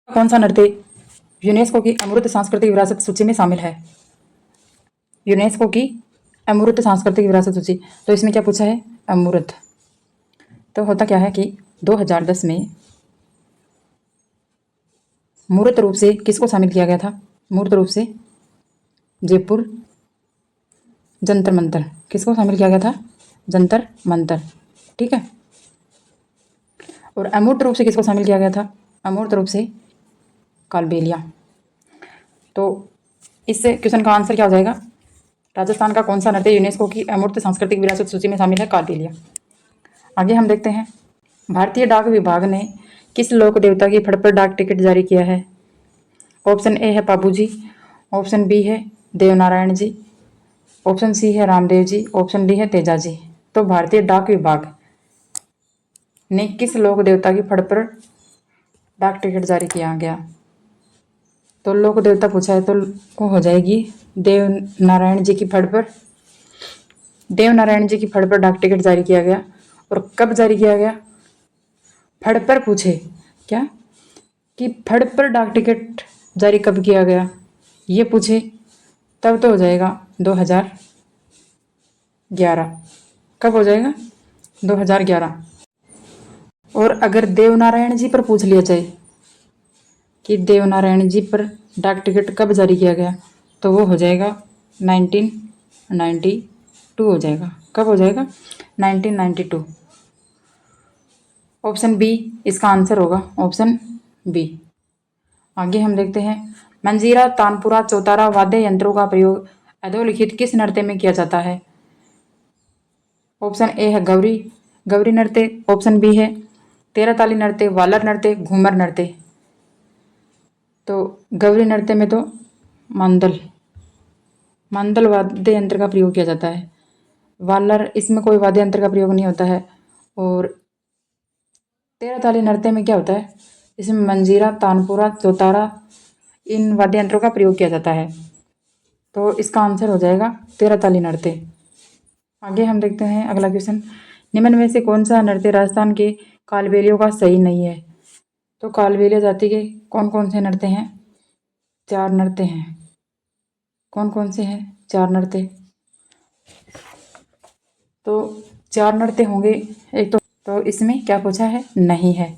कौन सा नृत्य यूनेस्को की अमूर्त सांस्कृतिक विरासत सूची में शामिल है? यूनेस्को की अमूर्त सांस्कृतिक विरासत सूची। तो इसमें क्या पूछा है? अमूर्त। तो होता क्या है कि 2010 में मूर्त रूप से किसको शामिल किया गया था? मूर्त रूप से जयपुर जंतर मंतर। किसको शामिल किया गया था? जंतर मंतर। ठीक है। और अमूर्त रूप से किसको शामिल किया गया था? अमूर्त रूप से कालबेलिया। तो इस क्वेश्चन का आंसर क्या हो जाएगा? राजस्थान का कौन सा नृत्य यूनेस्को की अमूर्त सांस्कृतिक विरासत सूची में शामिल है? कालबेलिया। आगे हम देखते हैं, भारतीय डाक विभाग ने किस लोक देवता की फड़ पर डाक टिकट जारी किया है? ऑप्शन ए है बाबूजी, ऑप्शन बी है देवनारायण जी, ऑप्शन सी है रामदेव जी, ऑप्शन डी है तेजाजी। तो भारतीय डाक विभाग ने किस लोक देवता की फड़ पर डाक टिकट जारी किया गया? तो लोक देवता पूछा है तो वो हो जाएगी देव नारायण जी की फड़ पर। देव नारायण जी की फड़ पर डाक टिकट जारी किया गया। और कब जारी किया गया? फड़ पर पूछे क्या कि फड़ पर डाक टिकट जारी कब किया गया, ये पूछे तब तो हो जाएगा 2011। कब हो जाएगा? 2011। और अगर देवनारायण जी पर पूछ लिया जाए कि देवनारायण जी पर डाक टिकट कब जारी किया गया, तो वो हो जाएगा 1992 हो जाएगा। कब हो जाएगा? 1992। ऑप्शन बी इसका आंसर होगा, ऑप्शन बी। आगे हम देखते हैं, मंजीरा, तानपुरा, चौतारा वाद्य यंत्रों का प्रयोग अधोलिखित किस नृत्य में किया जाता है? ऑप्शन ए है गौरी गौरी नृत्य, ऑप्शन बी है तेरह ताली नृत्य, वालर नृत्य, घूमर नृत्य। तो गौरी नृत्य में तो मांदल मांदल वाद्य यंत्र का प्रयोग किया जाता है। वालर, इसमें कोई वाद्य यंत्र का प्रयोग नहीं होता है। और तेरह ताली नृत्य में क्या होता है? इसमें मंजीरा, तानपुरा, चौतारा, इन वाद्य यंत्रों का प्रयोग किया जाता है। तो इसका आंसर हो जाएगा तेरह ताली नृत्य। आगे हम देखते हैं अगला क्वेश्चन, निम्न में से कौन सा नृत्य राजस्थान के कालबेलियों का सही नहीं है? तो कालबेलिया जाति के कौन कौन से नृत्य हैं? चार नृत्य हैं। कौन कौन से हैं? चार नृत्य। तो चार नृत्य होंगे एक तो इसमें क्या पूछा है? नहीं है।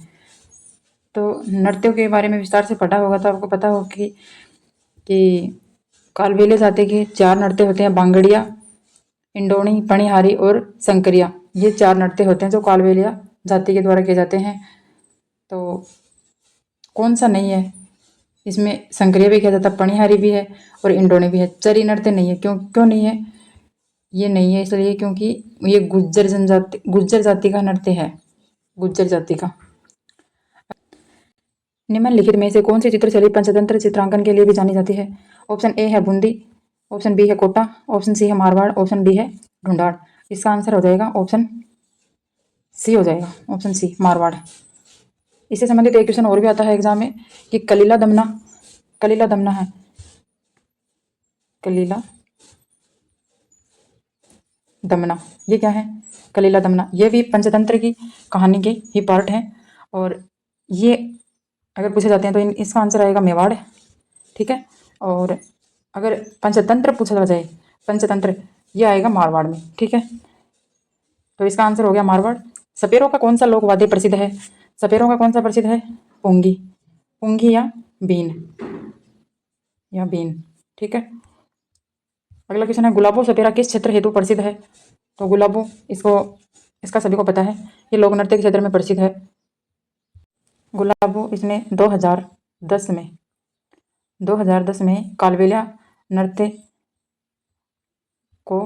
तो नृत्यों के बारे में विस्तार से पढ़ा होगा तो आपको पता होगा कि कालबेलिया जाति के चार नृत्य होते हैं, बांगड़िया, इंडोणी, पणिहारी और संकरिया। ये चार नृत्य होते हैं जो कालबेलिया जाति के द्वारा किए जाते हैं। तो कौन सा नहीं है? इसमें संकरिया भी किया जाता है, पणिहारी भी है और इंडोणी भी है। चरी नृत्य नहीं है। क्यों नहीं है? ये नहीं है इसलिए क्योंकि ये गुज्जर जाति का नृत्य है, गुज्जर जाति का। निम्नलिखित में से कौन सी चित्रशैली पंचतंत्र चित्रांकन के लिए भी जानी जाती है? ऑप्शन ए है बूंदी, ऑप्शन बी है कोटा, ऑप्शन सी है मारवाड़, ऑप्शन डी है ढूंढाड़। इसका आंसर हो जाएगा ऑप्शन सी हो जाएगा, ऑप्शन सी मारवाड़। इससे संबंधित एक क्वेश्चन और भी आता है एग्जाम में कि कलीला दमना है, कलीला दमना ये क्या है? कलीला दमना ये भी पंचतंत्र की कहानी के ही पार्ट है। और ये अगर पूछे जाते हैं तो इसका आंसर आएगा मेवाड़। ठीक है। और अगर पंचतंत्र पूछा जाए, पंचतंत्र, ये आएगा मारवाड़ में। ठीक है। तो इसका आंसर हो गया मारवाड़। सपेरों का कौन सा लोक वाद्य प्रसिद्ध है? सपेरों का कौन सा प्रसिद्ध है? पुंगी, पुंगी या बीन। ठीक है। अगला क्वेश्चन है, गुलाबो सपेरा किस क्षेत्र हेतु प्रसिद्ध है? तो गुलाबो, इसका सभी को पता है, ये लोक नृत्य के क्षेत्र में प्रसिद्ध है। गुलाबो इसने 2010 में कालबेलिया नृत्य को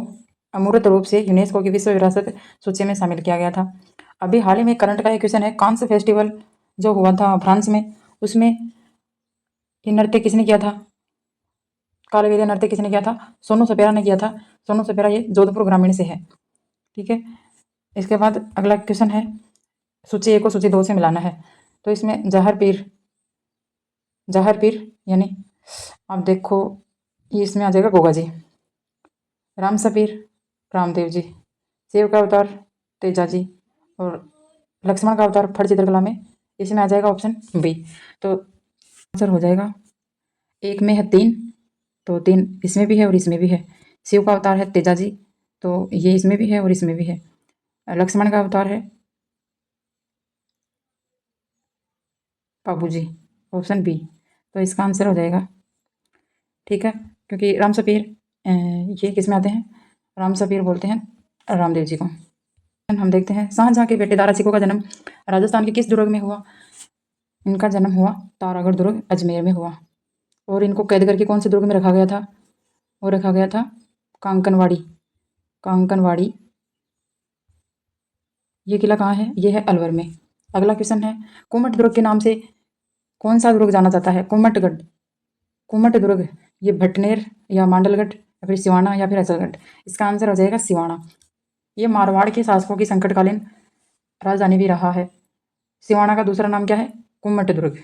अमूर्त रूप से यूनेस्को की विश्व विरासत सूची में शामिल किया गया था। अभी हाल ही में करंट का एक क्वेश्चन है, कांस फेस्टिवल जो हुआ था फ्रांस में, उसमें ये नृत्य किसने किया था? कालबेलिया नृत्य किसने किया था? सोनू सपेरा ने किया था। सोनू सपेरा ये जोधपुर ग्रामीण से है। ठीक है। इसके बाद अगला क्वेश्चन है, सूची 1 को सूची 2 से मिलाना है। तो इसमें जहर पीर यानी आप देखो ये इसमें आ जाएगा गोगा जी, राम सपीर रामदेव जी, शिव का अवतार तेजा जी और लक्ष्मण का अवतार फट चित्रकला में, इसमें आ जाएगा ऑप्शन बी। तो आंसर हो जाएगा, एक में है 3, तो 3 इसमें भी है और इसमें भी है। शिव का अवतार है तेजाजी, तो ये इसमें भी है और इसमें भी है। लक्ष्मण का अवतार है बाबूजी, ऑप्शन बी, तो इसका आंसर हो जाएगा। ठीक है, क्योंकि राम सफीर ये किस में आते हैं, राम सफीर बोलते हैं रामदेव जी को। हम देखते हैं शाहजहां के बेटे दारा सिकों का जन्म राजस्थान के किस दुर्ग में हुआ। इनका जन्म हुआ तारागढ़ दुर्ग अजमेर में हुआ। और इनको कैद करके कौन से दुर्ग में रखा गया था, वो रखा गया था कांकनवाड़ी। कांकनवाड़ी ये किला कहाँ है, ये है अलवर में। अगला क्वेश्चन है, कुमट दुर्ग के नाम से कौन सा दुर्ग जाना जाता है, कुमटगढ़। कुमट दुर्ग ये भटनेर या मांडलगढ़ या फिर सिवाना या फिर असलगढ़। इसका आंसर हो जाएगा सिवाना। ये मारवाड़ के शासकों की संकटकालीन राजधानी भी रहा है। सिवाना का दूसरा नाम क्या है, कुमट दुर्ग।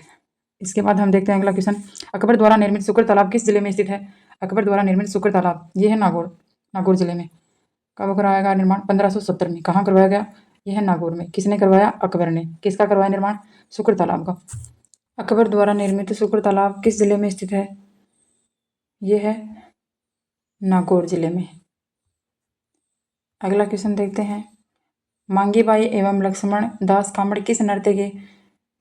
इसके बाद हम देखते हैं अगला क्वेश्चन, अकबर द्वारा निर्मित शुक्र तालाब किस जिले में स्थित है। अकबर द्वारा निर्मित शुक्र तालाब ये है नागौर, नागौर जिले में। कब करवाया गया निर्माण, 1570 में। कहाँ करवाया गया, यह है नागौर में। किसने करवाया, अकबर ने। किसका करवाया निर्माण, शुक्र तालाब का। अकबर द्वारा निर्मित शुक्र तालाब किस जिले में स्थित है, यह है नागौर जिले में। अगला क्वेश्चन देखते हैं, मांगी बाई एवं लक्ष्मण दास कामड़ किस नृत्य के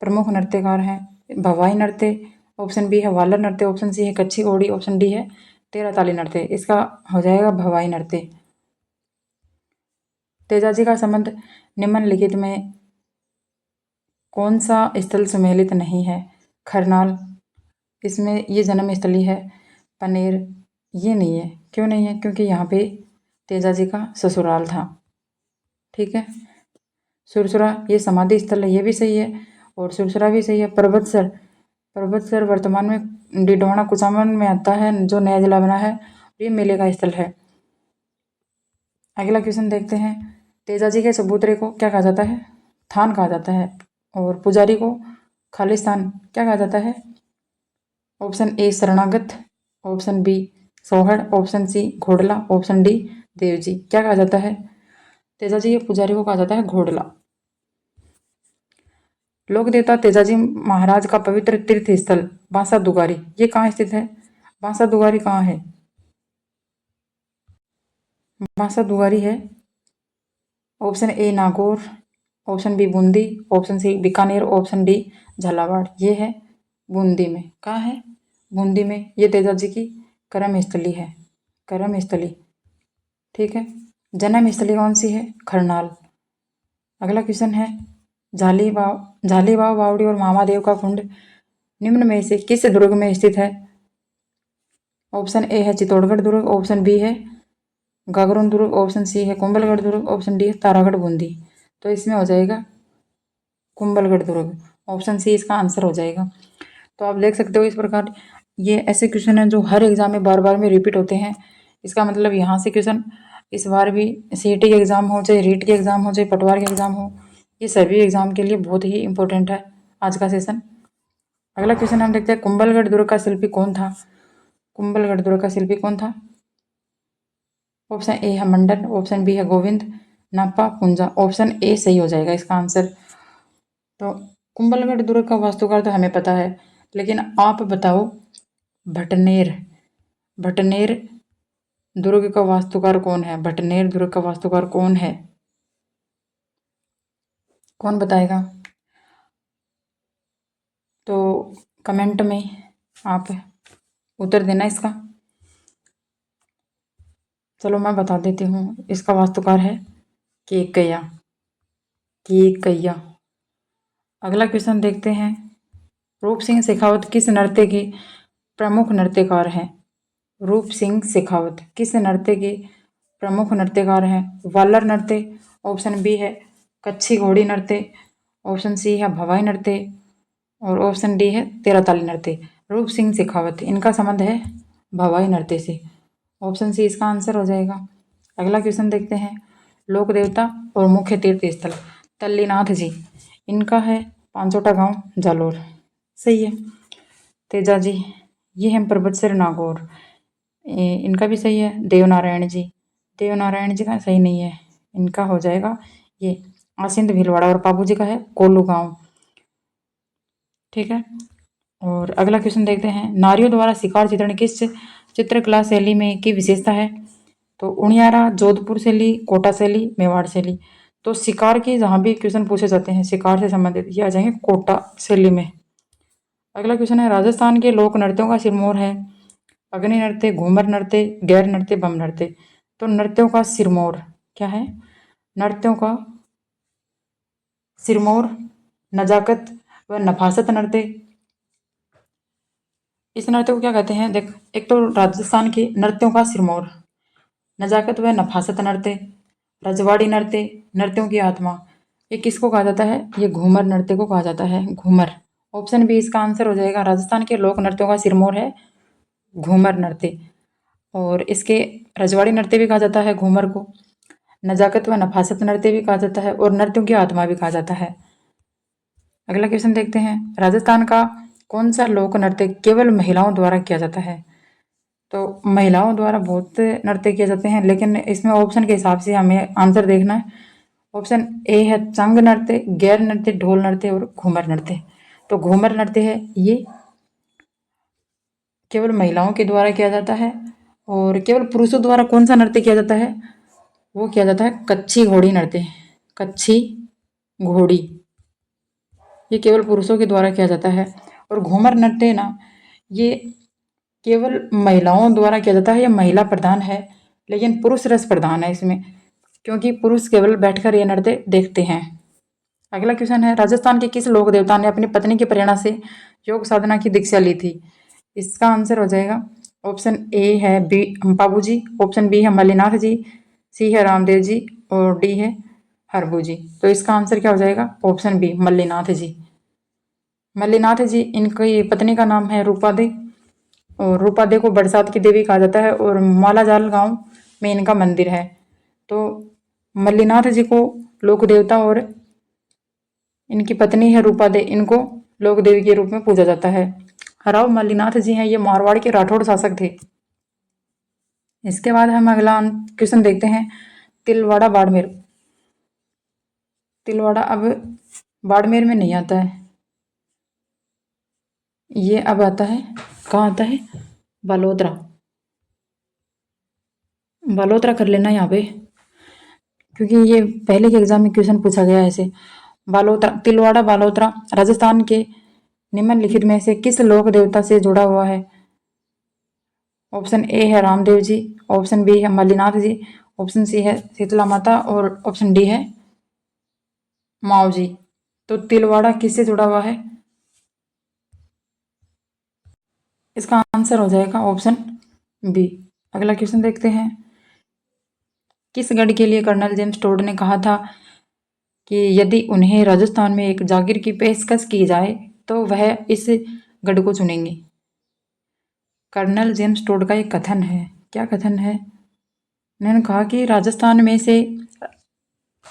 प्रमुख नृत्यकार हैं। भवाई नृत्य, ऑप्शन बी है वालर नृत्य, ऑप्शन सी है कच्छी घोड़ी, ऑप्शन डी है तेरह ताली नृत्य। इसका हो जाएगा भवाई नृत्य। तेजाजी का संबंध निम्नलिखित में कौन सा स्थल सम्मिलित नहीं है, खरनाल, इसमें ये जन्म स्थली है। पनेर ये नहीं है, क्यों नहीं है, क्योंकि यहाँ पे तेजाजी का ससुराल था। ठीक है, सुरसुरा ये समाधि स्थल है, ये भी सही है, और सुरसुरा भी सही है। पर्वतसर, पर्वतसर वर्तमान में डिडौना कुचामन में आता है, जो नया जिला बना है, ये मेले का स्थल है। अगला क्वेश्चन देखते हैं, तेजाजी के चबूतरे को क्या कहा जाता है, थान कहा जाता है, और पुजारी को खालिस्तान क्या कहा जाता है। ऑप्शन ए शरणागत, option B सोहड़, option C घोड़ला, option D Devji. क्या कहा जाता है, तेजाजी के पुजारी को कहा जाता है घोड़ला। लोक देवता तेजाजी महाराज का पवित्र तीर्थ स्थल बांसा दुगारी ये कहाँ स्थित है, बांसा दुगारी कहाँ है, बांसा दुगारी है option A Nagaur, option B Bundi, option C Bikaner, option D Jhalawar. ये है बूंदी में। कहाँ है, बूंदी में। ये तेजाजी की कर्म स्थली है, कर्म स्थली। ठीक है, जन्म स्थली कौन सी है, खरनाल। अगला क्वेश्चन है, झालीवाव बावड़ी और मामादेव का कुंड निम्न में से किस दुर्ग में स्थित है। ऑप्शन ए है चित्तौड़गढ़ दुर्ग, ऑप्शन बी है गागरोन दुर्ग, ऑप्शन सी है कुंभलगढ़ दुर्ग, ऑप्शन डी है तारागढ़ बूंदी। तो इसमें हो जाएगा कुंभलगढ़ दुर्ग, ऑप्शन सी इसका आंसर हो जाएगा। तो आप देख सकते हो इस प्रकार ये ऐसे क्वेश्चन हैं जो हर एग्जाम में बार बार में रिपीट होते हैं। इसका मतलब यहाँ से क्वेश्चन इस बार भी सीईटी के एग्ज़ाम हो, चाहे रीट के एग्ज़ाम हो, चाहे पटवार के एग्ज़ाम हो, ये सभी एग्ज़ाम के लिए बहुत ही इंपॉर्टेंट है आज का सेशन। अगला क्वेश्चन हम देखते हैं, कुंभलगढ़ दुर्ग का शिल्पी कौन था। कुंभलगढ़ दुर्ग का शिल्पी कौन था, ऑप्शन ए है मंडन, ऑप्शन बी है गोविंद नापा पुंजा, ऑप्शन ए सही हो जाएगा इसका आंसर। तो कुंभलगढ़ दुर्ग का वास्तुकार तो हमें पता है, लेकिन आप बताओ भटनेर, भटनेर दुर्ग का वास्तुकार कौन है, भटनेर दुर्ग का वास्तुकार कौन है, कौन बताएगा। तो कमेंट में आप उत्तर देना इसका। चलो मैं बता देती हूँ, इसका वास्तुकार है केकैया, केकैया। अगला क्वेश्चन देखते हैं, रूप सिंह शेखावत किस नृत्य के प्रमुख नृत्यकार हैं। रूप सिंह शेखावत किस नृत्य के प्रमुख नृत्यकार हैं। वालर नृत्य, ऑप्शन बी है कच्छी घोड़ी नृत्य, ऑप्शन सी है भवाई नृत्य, और ऑप्शन डी है तेरह ताली नृत्य। रूप सिंह शेखावत इनका संबंध है भवाई नृत्य से, ऑप्शन सी इसका आंसर हो जाएगा। अगला क्वेश्चन देखते हैं, लोक देवता और मुख्य तीर्थ स्थल तल्लीनाथ जी, इनका है पांचोटा गांव जालोर। सही है। तेजाजी ये है पर्वतसर नागौर, इनका भी सही है। देवनारायण जी, देवनारायण जी का सही नहीं है, इनका हो जाएगा ये आसिंद भीलवाड़ा, और बाबू जी का है कोलू गांव। ठीक है, और अगला क्वेश्चन देखते हैं, नारियों द्वारा शिकार चित्रण किस चित्रकला शैली में की विशेषता है? तो उनियारा, जोधपुर शैली, कोटा शैली, मेवाड़ शैली। तो शिकार के जहाँ भी क्वेश्चन पूछे जाते हैं शिकार से संबंधित, ये आ जाएंगे कोटा शैली में। अगला क्वेश्चन है, राजस्थान के लोक नृत्यों का सिरमौर है? अग्नि नृत्य, घूमर नृत्य, गैर नृत्य, बम नृत्य। तो नृत्यों का सिरमौर क्या है? नृत्यों का सिरमौर नजाकत व नफासत नृत्य। इस नृत्य को क्या कहते हैं? देख, एक तो राजस्थान के नृत्यों का सिरमौर, नजाकत व नफासत नृत्य, रजवाड़ी नृत्य, नृत्यों की आत्मा। ये किसको कहा जाता है? ये घूमर नृत्य को कहा जाता है, घूमर। ऑप्शन बी इसका आंसर हो जाएगा। राजस्थान के लोक नृत्यों का सिरमौर है घूमर नृत्य। और इसके रजवाड़ी नृत्य भी कहा जाता है घूमर को, नजाकत व नफासत नृत्य भी कहा जाता है, और नृत्यों की आत्मा भी कहा जाता है। अगला क्वेश्चन देखते हैं, राजस्थान का कौन सा लोक नृत्य केवल महिलाओं द्वारा किया जाता है? तो महिलाओं द्वारा बहुत नृत्य किए जाते हैं, लेकिन इसमें ऑप्शन के हिसाब से हमें आंसर देखना है। ऑप्शन ए है चंग नृत्य, गैर नृत्य, ढोल नृत्य और घूमर नृत्य। तो घूमर नृत्य है ये केवल महिलाओं के द्वारा किया जाता है। और केवल पुरुषों द्वारा कौन सा नृत्य किया जाता है? वो किया जाता है कच्छी घोड़ी नृत्य, कच्छी घोड़ी, ये केवल पुरुषों के द्वारा किया जाता है। और घूमर नृत्य ना, ये केवल महिलाओं द्वारा किया जाता है, ये महिला प्रधान है, लेकिन पुरुष रस प्रधान है इसमें, क्योंकि पुरुष केवल बैठकर ये नृत्य देखते हैं। अगला क्वेश्चन है, राजस्थान के किस लोक देवता ने अपनी पत्नी की प्रेरणा से योग साधना की दीक्षा ली थी? इसका आंसर हो जाएगा, ऑप्शन ए है बी बाबू जी, ऑप्शन बी है मल्लीनाथ जी, सी है रामदेव जी, और डी है हरबू जी। तो इसका आंसर क्या हो जाएगा? ऑप्शन बी मल्लीनाथ जी। मल्लीनाथ जी, इनकी पत्नी का नाम है रूपा दे, और रूपा दे को बरसात की देवी कहा जाता है, और मालाजाल गांव में इनका मंदिर है। तो मल्लीनाथ जी को लोक देवता, और इनकी पत्नी है रूपा दे, इनको लोक देवी के रूप में पूजा जाता है। राव मल्लीनाथ जी हैं, ये मारवाड़ के राठौड़ शासक थे। इसके बाद हम अगला क्वेश्चन देखते हैं, तिलवाड़ा बाड़मेर। तिलवाड़ा अब बाड़मेर में नहीं आता है, ये अब आता है, कहाँ आता है? बालोतरा। बालोतरा कर लेना यहाँ पे, क्योंकि ये पहले के एग्जाम में क्वेश्चन पूछा गया है ऐसे। बालोतरा, तिलवाड़ा बालोतरा राजस्थान के निम्नलिखित में से किस लोक देवता से जुड़ा हुआ है? ऑप्शन ए है रामदेव जी, ऑप्शन बी है मल्लीनाथ जी, ऑप्शन सी है शीतला माता, और ऑप्शन डी है माओ जी। तो तिलवाड़ा किससे जुड़ा हुआ है? इसका आंसर हो जाएगा ऑप्शन बी। अगला क्वेश्चन देखते हैं, किस गढ़ के लिए कर्नल जेम्स टोड ने कहा था कि यदि उन्हें राजस्थान में एक जागीर की पेशकश की जाए तो वह इस गढ़ को चुनेंगे? कर्नल जेम्स टोड का एक कथन है, क्या कथन है? उन्होंने कहा कि राजस्थान में से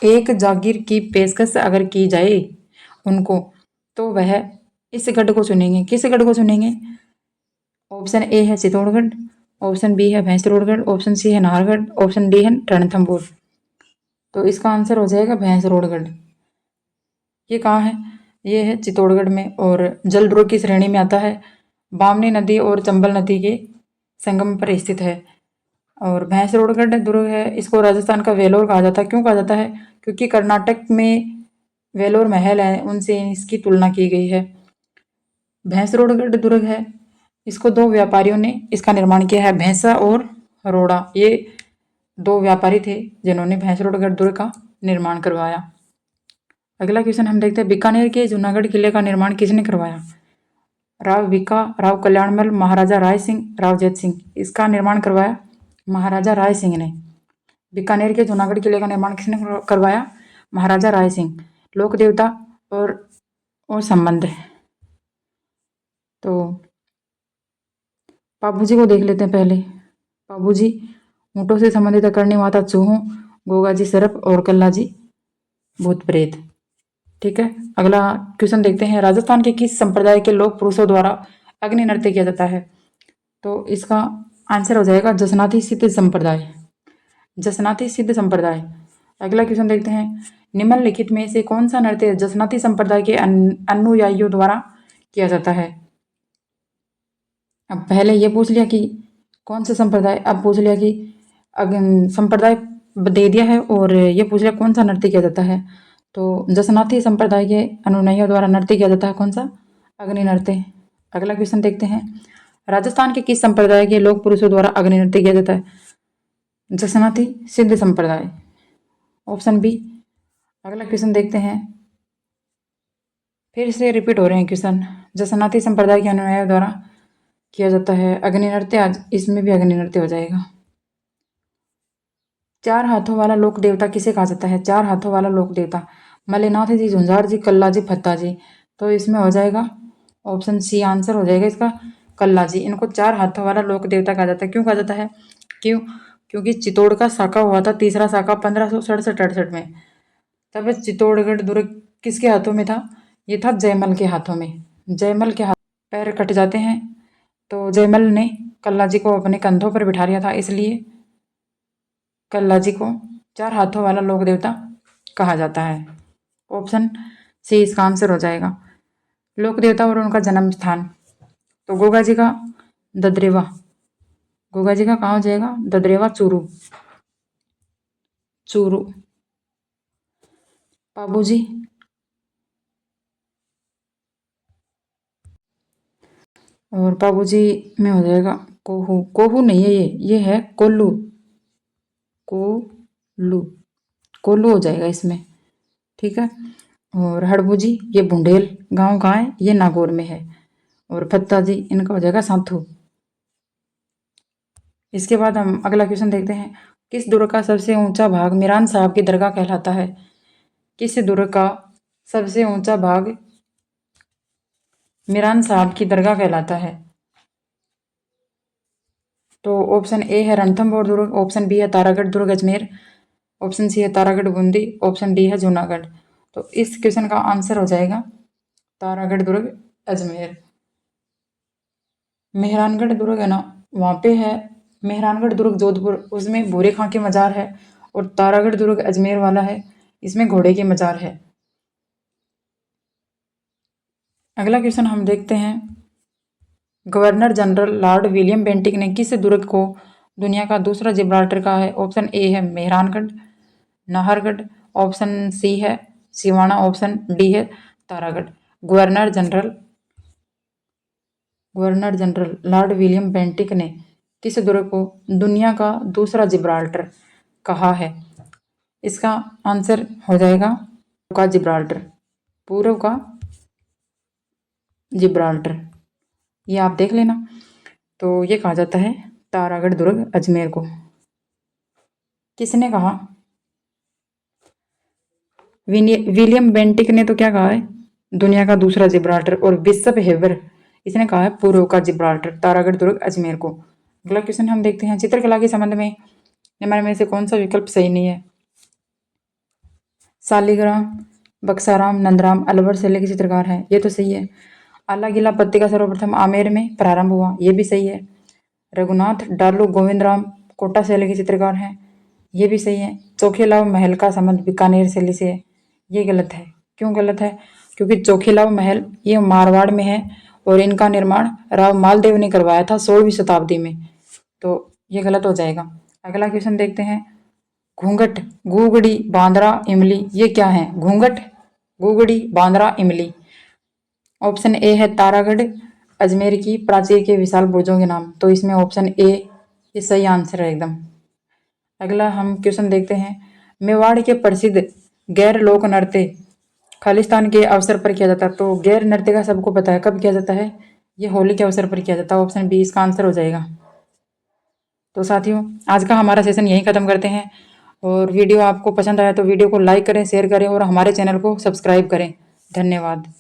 एक जागीर की पेशकश अगर की जाए उनको, तो वह इस गढ़ को चुनेंगे। किस गढ़ को चुनेंगे? ऑप्शन ए है चित्तौड़गढ़, ऑप्शन बी है भैंसरोडगढ़, ऑप्शन सी है नाहरगढ़, ऑप्शन डी है रणथंभौर। तो इसका आंसर हो जाएगा भैंसरोडगढ़। ये कहाँ है? ये है चित्तौड़गढ़ में, और जल दुर्ग की श्रेणी में आता है। बामनी नदी और चंबल नदी के संगम पर स्थित है। और भैंसरोडगढ़ दुर्ग है, इसको राजस्थान का वेलोर कहा जाता है। क्यों कहा जाता है? क्योंकि कर्नाटक में वेलोर महल है, उनसे इसकी तुलना की गई है। भैंसरोडगढ़ दुर्ग है, इसको दो व्यापारियों ने इसका निर्माण किया है, भैंसा और रोड़ा। ये दो व्यापारी थे जिन्होंने भैंसरोडगढ़ दुर्ग का निर्माण करवाया। अगला क्वेश्चन हम देखते हैं, बीकानेर के जूनागढ़ किले का निर्माण किसने करवाया? राव भिका, राव कल्याणमल, महाराजा राय सिंह, राव जैत सिंह। इसका निर्माण करवाया महाराजा राय सिंह ने। बीकानेर के जूनागढ़ किले का निर्माण किसने करवाया? महाराजा राय सिंह। लोक देवता और संबंध, तो पापू जी को देख लेते हैं पहले। पापू जी ऊँटों से संबंधित करणी माता चूहों, गोगा जी सर्प, और कल्ला जी भूत प्रेत। ठीक है, अगला क्वेश्चन देखते हैं, राजस्थान के किस संप्रदाय के लोक पुरुषों द्वारा अग्नि नृत्य किया जाता है? तो इसका आंसर हो जाएगा जसनाती सिद्ध संप्रदाय, जसनाती सिद्ध संप्रदाय। अगला क्वेश्चन देखते हैं, निम्नलिखित में से कौन सा नृत्य जसनाती संप्रदाय के अनुयायियों द्वारा किया जाता है? अब पहले ये पूछ लिया कि कौन सा संप्रदाय, अब पूछ लिया कि संप्रदाय दे दिया है और ये पूछ लिया कौन सा नृत्य किया जाता है। तो जसनाती संप्रदाय के अनुयायियों द्वारा नृत्य किया जाता है कौन सा, अग्नि नृत्य। अगला क्वेश्चन देखते हैं, राजस्थान के किस संप्रदाय के लोक पुरुषों द्वारा अग्नि नृत्य किया जाता है, जसनाती सिद्ध संप्रदाय, ऑप्शन बी। अगला क्वेश्चन देखते हैं, फिर से रिपीट हो रहे हैं क्वेश्चन, जसनाती संप्रदाय के अनुयायियों द्वारा किया जाता है अग्नि नृत्य, आज इसमें भी अग्नि नृत्य हो जाएगा। चार हाथों वाला लोक देवता किसे कहा जाता है, चार हाथों वाला लोक देवता, मल्लिनाथ जी, झुंझार जी, कल्ला जी, फत्ता जी। तो इसमें हो जाएगा ऑप्शन सी आंसर हो जाएगा इसका, कल्ला जी। इनको चार हाथों वाला लोक देवता कहा जाता है। क्यों कहा जाता है, क्यों, क्योंकि चित्तौड़ का साका हुआ था, तीसरा साका 1567-68 में। तब चित्तौड़गढ़ दुर्ग किसके हाथों में था, ये था जयमल के हाथों में। जयमल के हाथ पैर कट जाते हैं तो जयमल ने कल्ला जी को अपने कंधों पर बिठा लिया था, इसलिए कल्ला जी को चार हाथों वाला लोक देवता कहा जाता है। ऑप्शन सी इसका आंसर हो जाएगा। लोक देवता और उनका जन्म स्थान, तो गोगा जी का ददरेवा, गोगा जी का कहाँ हो जाएगा, ददरेवा चूरू, चूरू। पाबू जी, और पाबू जी में हो जाएगा कोहू, कोहू नहीं है ये है कोल्लू, कोल्लू, कोल्लू हो जाएगा इसमें, ठीक है। और हड़बू जी, ये बुंडेल गांव कहाँ है, ये नागौर में है। और फत्ता जी, इनका हो जाएगा साथू। इसके बाद हम अगला क्वेश्चन देखते हैं, किस दुर्ग का सबसे ऊंचा भाग मीरान साहब की दरगाह कहलाता है, किस दुर्ग का सबसे ऊंचा भाग मीरान साहब की दरगाह कहलाता है। तो ऑप्शन ए है रणथंभौर दुर्ग, ऑप्शन बी है तारागढ़ दुर्ग अजमेर, ऑप्शन सी है तारागढ़ बूंदी, ऑप्शन डी है जूनागढ़। तो इस क्वेश्चन का आंसर हो जाएगा तारागढ़ दुर्ग अजमेर। मेहरानगढ़ दुर्ग है ना, वहाँ पे है मेहरानगढ़ दुर्ग जोधपुर, उसमें भूरे खां की मजार है। और तारागढ़ दुर्ग अजमेर वाला है, इसमें घोड़े की मजार है। अगला क्वेश्चन हम देखते हैं, governor general Lord William Bentinck ने किस दुर्ग को दुनिया का दूसरा जिब्राल्टर कहा है। ऑप्शन ए है मेहरानगढ़, नाहरगढ़, ऑप्शन सी है सिवाना, ऑप्शन डी है Taragarh. Governor general Lord William Bentinck ने किस दुर्ग को दुनिया का दूसरा जिब्राल्टर कहा है, इसका आंसर हो जाएगा का जिब्राल्टर, पूर्व का जिब्राल्टर, ये आप देख लेना। तो ये कहा जाता है तारागढ़ दुर्ग अजमेर को। किसने कहा, विलियम बेंटिक ने तो क्या कहा है, दुनिया का दूसरा जिब्राल्टर, और बिशप हेबर इसने कहा है पूर्व का जिब्राल्टर, तारागढ़ दुर्ग अजमेर को। अगला क्वेश्चन हम देखते हैं, चित्रकला के संबंध में निम्न में से कौन सा विकल्प सही नहीं है। शालिग्राम, बक्साराम, नंदराम, अलवर शैली के चित्रकार हैं, ये तो सही है। आला गीला पत्रिका सर्वप्रथम आमेर में प्रारंभ हुआ, ये भी सही है। रघुनाथ डालू गोविंद राम कोटा शैली के चित्रकार हैं, ये भी सही है। चोखेलाव महल का संबंध बीकानेर शैली से है, ये गलत है। क्यों गलत है, क्योंकि चोखेलाव महल ये मारवाड़ में है और इनका निर्माण राव मालदेव ने करवाया था 16वीं शताब्दी में, तो ये गलत हो जाएगा। अगला क्वेश्चन देखते हैं, घूंघट, गुगड़ी, बांद्रा, इमली, ये क्या है, घूंघट, गुगड़ी, बांद्रा, इमली। ऑप्शन ए है तारागढ़ अजमेर की प्राचीर के विशाल बुर्जों के नाम, तो इसमें ऑप्शन ए ये सही आंसर है एकदम। अगला हम क्वेश्चन देखते हैं, मेवाड़ के प्रसिद्ध गैर लोक नृत्य खालिस्तान के अवसर पर किया जाता है। तो गैर नृत्य का सबको पता है कब किया जाता है, ये होली के अवसर पर किया जाता है, ऑप्शन बी इसका आंसर हो जाएगा। तो साथियों आज का हमारा सेशन यहीं ख़त्म करते हैं, और वीडियो आपको पसंद आया तो वीडियो को लाइक करें, शेयर करें और हमारे चैनल को सब्सक्राइब करें। धन्यवाद।